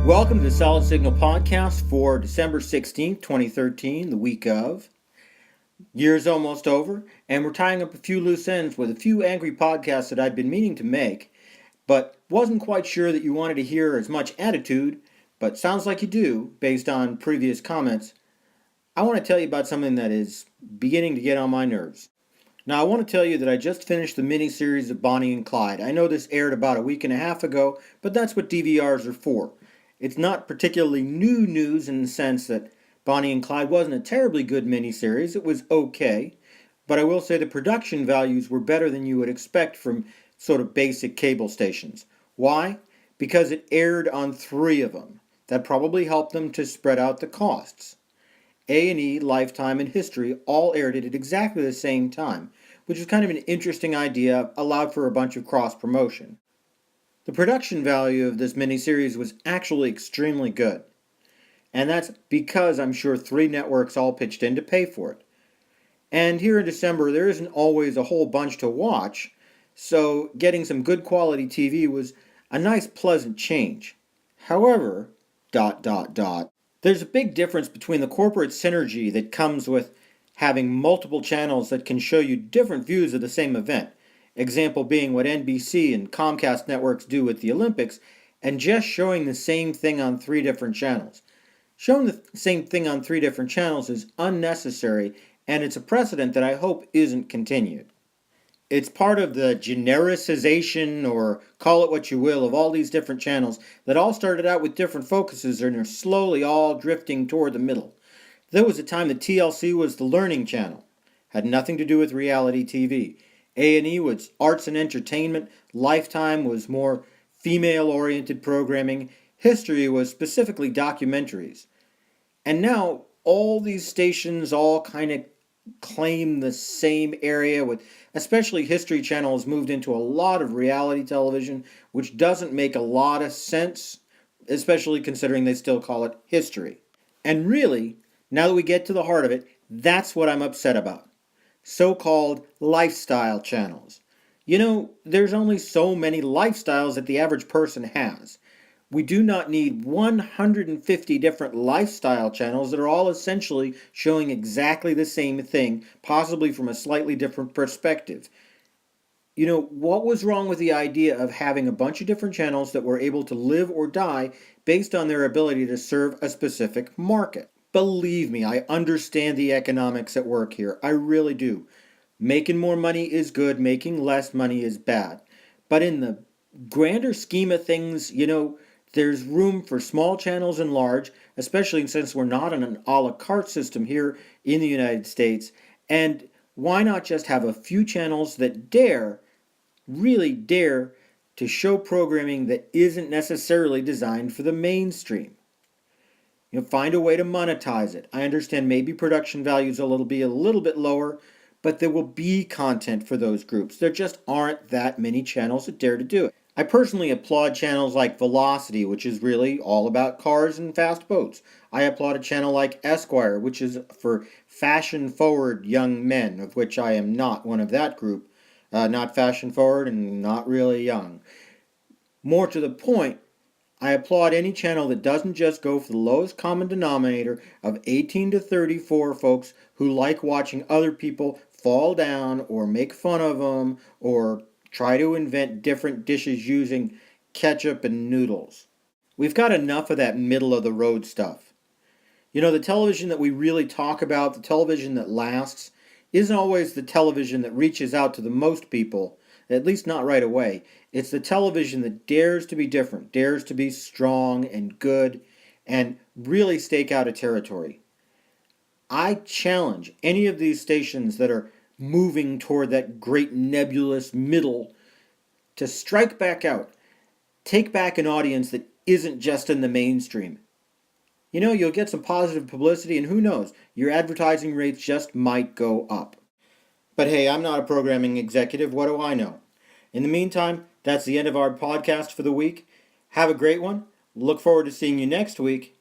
Welcome to the Solid Signal Podcast for December 16th, 2013, the week of. Year's almost over, and we're tying up a few loose ends with a few angry podcasts that I'd been meaning to make, but wasn't quite sure that you wanted to hear as much attitude, but sounds like you do, based on previous comments. I want to tell you about something that is beginning to get on my nerves. Now, I want to tell you that I just finished the miniseries of Bonnie and Clyde. I know this aired about a week and a half ago, but that's what DVRs are for. It's not particularly new news in the sense that Bonnie and Clyde wasn't a terribly good miniseries. It was okay, but I will say the production values were better than you would expect from sort of basic cable stations. Why? Because it aired on 3 of them. That probably helped them to spread out the costs. A&E, Lifetime, and History all aired it at exactly the same time, which is kind of an interesting idea, allowed for a bunch of cross-promotion. The production value of this miniseries was actually extremely good. And that's because I'm sure 3 networks all pitched in to pay for it. And here in December, there isn't always a whole bunch to watch, so getting some good quality TV was a nice pleasant change. However, there's a big difference between the corporate synergy that comes with having multiple channels that can show you different views of the same event. Example being what NBC and Comcast networks do with the Olympics, and just showing the same thing on 3 different channels. Showing the same thing on 3 different channels is unnecessary, and it's a precedent that I hope isn't continued. It's part of the genericization, or call it what you will, of all these different channels that all started out with different focuses and are slowly all drifting toward the middle. There was a time that TLC was the learning channel, had nothing to do with reality TV. A&E was arts and entertainment, Lifetime was more female-oriented programming, History was specifically documentaries. And now all these stations all kind of claim the same area, with especially History Channel has moved into a lot of reality television, which doesn't make a lot of sense, especially considering they still call it history. And really, now that we get to the heart of it, that's what I'm upset about. So-called lifestyle channels. You know, there's only so many lifestyles that the average person has. We do not need 150 different lifestyle channels that are all essentially showing exactly the same thing, possibly from a slightly different perspective. You know, what was wrong with the idea of having a bunch of different channels that were able to live or die based on their ability to serve a specific market? Believe me, I understand the economics at work here. I really do. Making more money is good, making less money is bad. But in the grander scheme of things, you know, there's room for small channels and large, especially since we're not on an a la carte system here in the United States. And why not just have a few channels that really dare, to show programming that isn't necessarily designed for the mainstream? You know, find a way to monetize it. I understand maybe production values will be a little bit lower, but there will be content for those groups. There just aren't that many channels that dare to do it. I personally applaud channels like Velocity, which is really all about cars and fast boats. I applaud a channel like Esquire, which is for fashion-forward young men, of which I am not one of that group. Not fashion-forward and not really young. More to the point, I applaud any channel that doesn't just go for the lowest common denominator of 18 to 34 folks who like watching other people fall down or make fun of them or try to invent different dishes using ketchup and noodles. We've got enough of that middle-of-the-road stuff. You know, the television that we really talk about, the television that lasts, isn't always the television that reaches out to the most people, at least not right away. It's the television that dares to be different, dares to be strong and good, and really stake out a territory. I challenge any of these stations that are moving toward that great nebulous middle to strike back out. Take back an audience that isn't just in the mainstream. You know, you'll get some positive publicity, and who knows, your advertising rates just might go up. But hey, I'm not a programming executive. What do I know? In the meantime, that's the end of our podcast for the week. Have a great one. Look forward to seeing you next week.